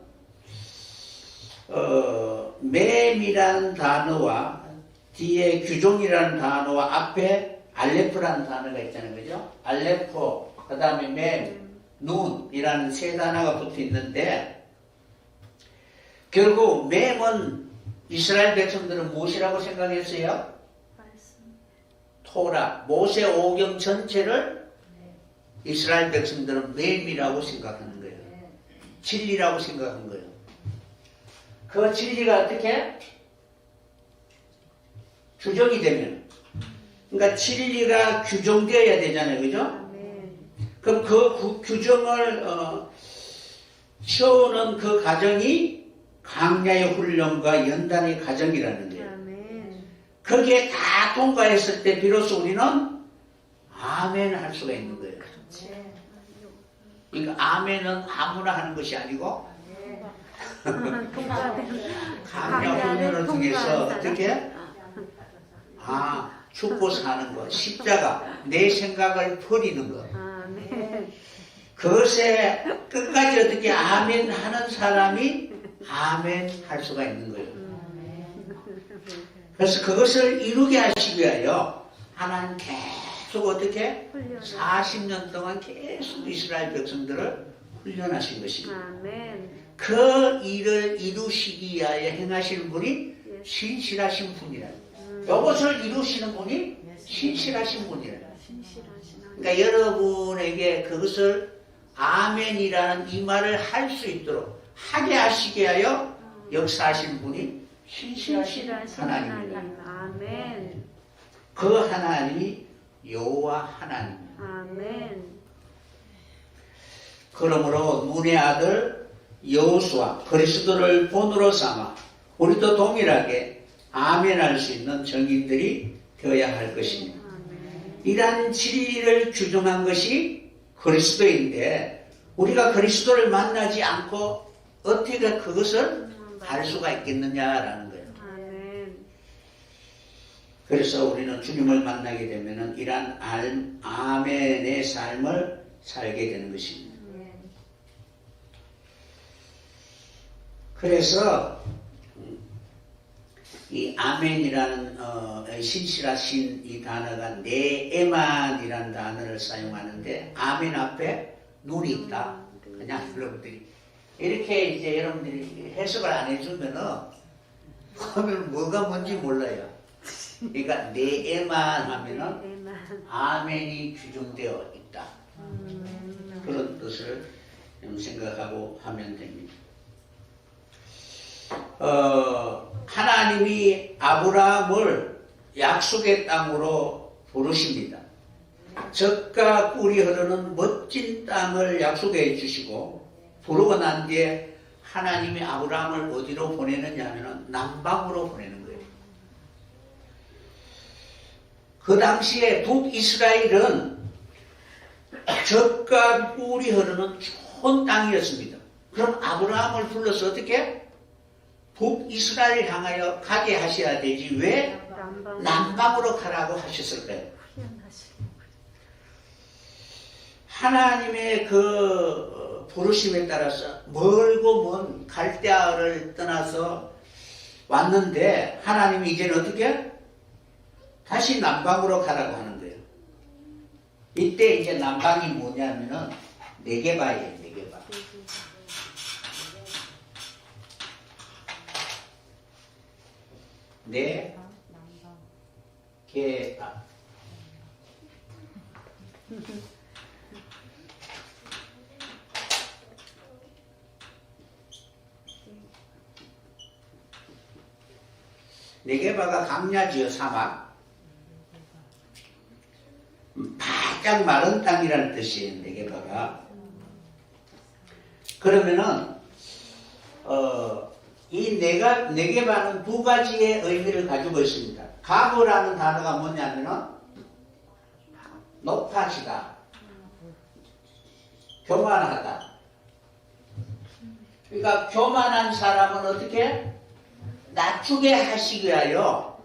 맴이라는 단어와 뒤에 규종이라는 단어와 앞에 알레프라는 단어가 있잖아요. 그죠? 알레포, 그 다음에 맴, 눈이라는 세 단어가 붙어 있는데, 결국 맴은 이스라엘 백성들은 무엇이라고 생각했어요? 토라, 모세 오경 전체를 이스라엘 백성들은 맴이라고 생각하는 거예요. 진리라고 생각한 거예요. 그 진리가 어떻게? 규정이 되면, 그러니까 진리가 규정되어야 되잖아요. 그죠? 그럼 그 규정을 세우는 그 과정이 광야의 훈련과 연단의 과정이라는 거예요. 거기에 다 통과했을 때 비로소 우리는 아멘 할 수가 있는 거예요. 그러니까 아멘은 아무나 하는 것이 아니고 광야 훈련을 통해서 어떻게? 죽고 사는 것, 십자가, 내 생각을 버리는 것. 그것에 끝까지 어떻게 아멘 하는 사람이 아멘 할 수가 있는 거예요. 그래서 그것을 이루게 하시기 위하여 하나님 계속 어떻게 40년 동안 계속 이스라엘 백성들을 훈련하신 것입니다. 그 일을 이루시기 위하여 행하시는 분이 신실하신 분이라. 이것을 이루시는 분이 신실하신 분이라. 그러니까 여러분에게 그것을 아멘이라는 이 말을 할 수 있도록 하게 하시게 하여 역사하시는 분이 신실하신 하나님입니다.
아멘.
그 하나님이 여호와 하나님입니다.
아멘.
그러므로 눈의 아들 여호수아 그리스도를 본으로 삼아 우리도 동일하게 아멘할 수 있는 정인들이 되어야 할 것입니다. 이러한 진리를 규정한 것이 그리스도인데, 우리가 그리스도를 만나지 않고 어떻게 그것을 할 수가 있겠느냐라는 거예요. 그래서 우리는 주님을 만나게 되면 이러한 아멘의 삶을 살게 되는 것입니다. 그래서 이 아멘이라는 신실하신 이 단어가 네에만이라는 단어를 사용하는데, 아멘 앞에 눈이 있다. 그냥 여러분들이 이렇게 이제 여러분들이 해석을 안 해주면은 하면 뭐가 뭔지 몰라요. 그러니까 네에만 하면은 아멘이 규정되어 있다. 그런 뜻을 생각하고 하면 됩니다. 하나님이 아브라함을 약속의 땅으로 부르십니다. 젖과 꿀이 흐르는 멋진 땅을 약속해 주시고, 부르고 난 뒤에 하나님이 아브라함을 어디로 보내느냐 하면 남방으로 보내는 거예요. 그 당시에 북이스라엘은 젖과 꿀이 흐르는 좋은 땅이었습니다. 그럼 아브라함을 불러서 어떻게? 북이스라엘을 향하여 가게 하셔야 되지 왜 남방으로 가라고 하셨을까요? 하나님의 그 부르심에 따라서 멀고 먼 갈대아를 떠나서 왔는데 하나님이 이제는 어떻게? 다시 남방으로 가라고 하는 거예요. 이때 이제 남방이 뭐냐면은 네게바예요. 네게바. 네게바. 네게바가 강야지요, 사막. 바짝 마른 땅이라는 뜻이에요, 네게바가. 그러면은 이 네게바는 두 가지의 의미를 가지고 있습니다. 가보라는 단어가 뭐냐면은 높아지다, 교만하다. 그러니까 교만한 사람은 어떻게? 낮추게 하시기 위하여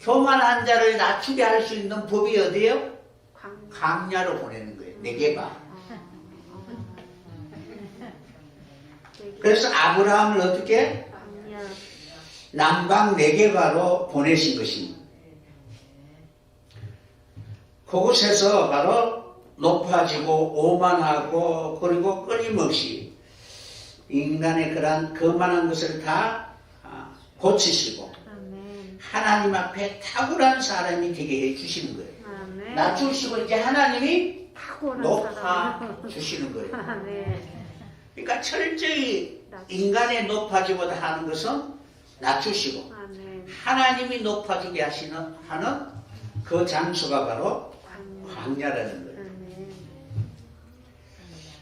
교만한 자를 낮추게 할 수 있는 법이 어디예요? 강야로 보내는 거예요. 네게바. 그래서 아브라함을 어떻게? 남방 네게바로 보내신 것입니다. 그곳에서 바로 높아지고 오만하고 그리고 끊임없이 인간의 그러한 거만한 것을 다 고치시고 하나님 앞에 탁월한 사람이 되게 해주시는 거예요. 낮추시고 이제 하나님이 높아주시는 거예요. 그러니까 철저히 인간의 높아지보다 하는 것은 낮추시고 하나님이 높아지게 하는 그 장소가 바로 광야라는 거예요.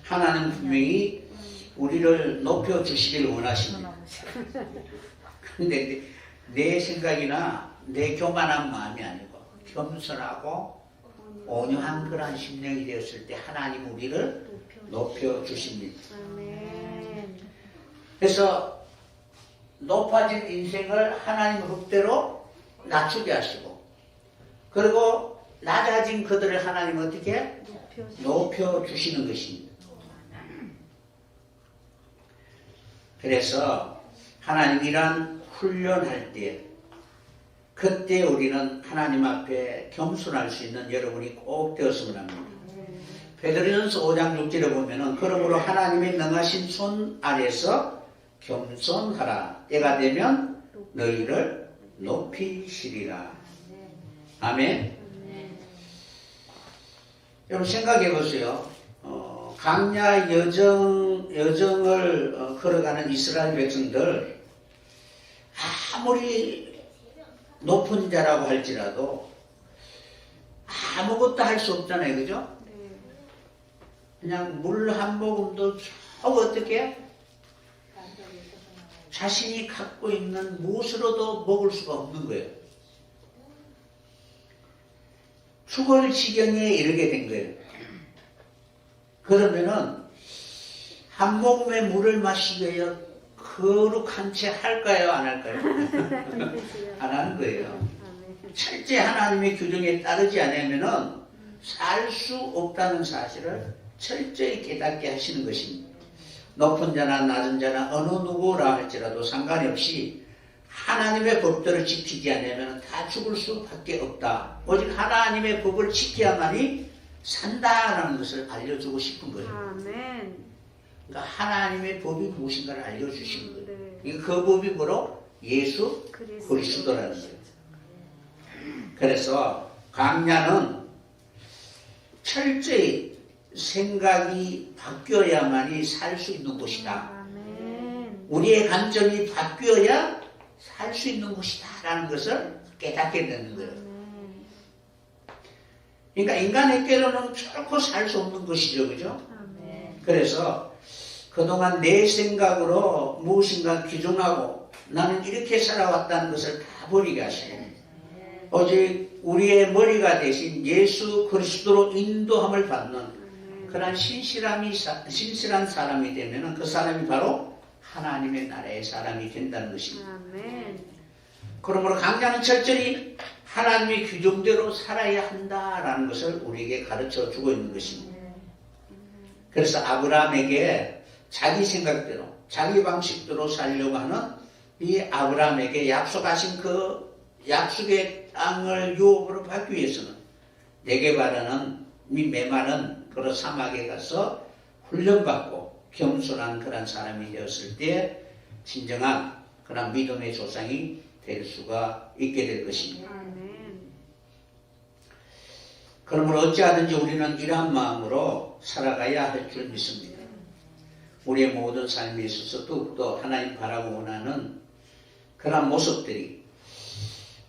하나님 분명히 우리를 높여주시길 원하십니다. 근데 내 생각이나 내 교만한 마음이 아니고 겸손하고 온유한 그러한 심령이 되었을 때 하나님 우리를 높여주십니다. 그래서 높아진 인생을 하나님 뜻대로 낮추게 하시고 그리고 낮아진 그들을 하나님 어떻게 높여주시는 것입니다. 그래서 하나님 이란 훈련할 때 그때 우리는 하나님 앞에 겸손할 수 있는 여러분이 꼭 되었으면 합니다. 베드로전서 5장 6절에 보면은 그러므로 하나님의 능하신 손 아래서 겸손하라. 때가 되면 너희를 높이시리라. 아멘. 여러분 생각해 보세요. 강야 여정을 걸어가는 이스라엘 백성들 아무리 높은 자라고 할지라도 아무것도 할 수 없잖아요. 그죠? 그냥 물 한 모금도 어떻게 자신이 갖고 있는 무엇으로도 먹을 수가 없는 거예요. 죽을 지경에 이르게 된 거예요. 그러면은 한 모금의 물을 마시기 위해 거룩한 채 할까요? 안 할까요? 안 하는 거예요. 철저히 하나님의 규정에 따르지 않으면은 살 수 없다는 사실을 철저히 깨닫게 하시는 것입니다. 높은 자나 낮은 자나 어느 누구라 할지라도 상관이 없이 하나님의 법들을 지키지 않으면 다 죽을 수밖에 없다. 오직 하나님의 법을 지켜야만이 산다라는 것을 알려주고 싶은 거예요.
아멘.
그러니까 하나님의 법이 무엇인가를 알려주시는 거예요. 네. 그 법이 뭐로? 예수 그리스도라는 거예요. 그래서 강야는 철저히 생각이 바뀌어야만이 살 수 있는 곳이다.
아멘.
우리의 관점이 바뀌어야 살 수 있는 곳이다 라는 것을 깨닫게 되는 거예요. 그러니까 인간의 꾀로는 결코 살 수 없는 것이죠. 그죠? 그래서 그동안 내 생각으로 무엇인가 규정하고 나는 이렇게 살아왔다는 것을 다 버리게 하시고 오직 우리의 머리가 대신 예수 그리스도로 인도함을 받는 그런 신실한 사람이 되면 그 사람이 바로 하나님의 나라의 사람이 된다는 것입니다.
아멘.
그러므로 강자는 철저히 하나님의 규정대로 살아야 한다라는 것을 우리에게 가르쳐 주고 있는 것입니다. 그래서 아브라함에게 자기 생각대로 자기 방식대로 살려고 하는 이 아브라함에게 약속하신 그 약속의 땅을 유업으로 받기 위해서는 내게 바라는 이 메마른 그런 사막에 가서 훈련받고 겸손한 그런 사람이 되었을 때 진정한 그런 믿음의 조상이 될 수가 있게 될 것입니다. 그러므로 어찌하든지 우리는 이러한 마음으로 살아가야 할 줄 믿습니다. 우리의 모든 삶에 있어서 또 하나님 바라고 원하는 그런 모습들이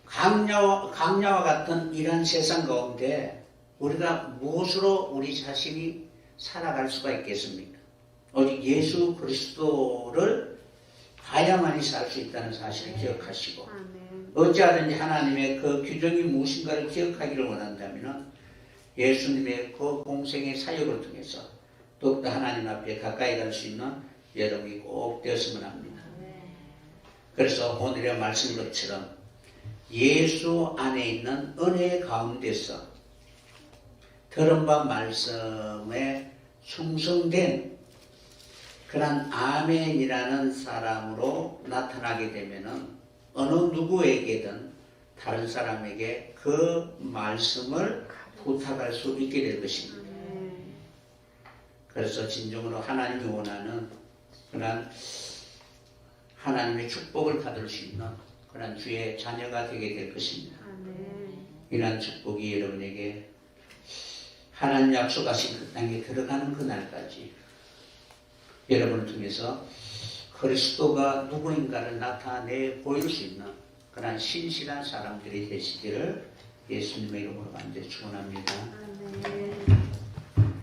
강야와 같은 이런 세상 가운데 우리가 무엇으로 우리 자신이 살아갈 수가 있겠습니까? 오직 예수 그리스도를 봐야만이 살 수 있다는 사실을 기억하시고 어찌하든지 하나님의 그 규정이 무엇인가를 기억하기를 원한다면 예수님의 그 공생의 사역을 통해서 더욱더 하나님 앞에 가까이 갈 수 있는 여러분이 꼭 되었으면 합니다. 그래서 오늘의 말씀 것처럼 예수 안에 있는 은혜 가운데서 들은 바 말씀에 충성된 그런 아멘이라는 사람으로 나타나게 되면은 어느 누구에게든 다른 사람에게 그 말씀을 부탁할 수 있게 될 것입니다. 그래서 진정으로 하나님이 원하는 그런 하나님의 축복을 받을 수 있는 그런 주의 자녀가 되게 될 것입니다. 이러한 축복이 여러분에게 하나님 약속하신 그 땅에 들어가는 그날까지 여러분을 통해서 그리스도가 누구인가를 나타내 보일 수 있는 그런 신실한 사람들이 되시기를 예수님의 이름으로 간절히 축원합니다.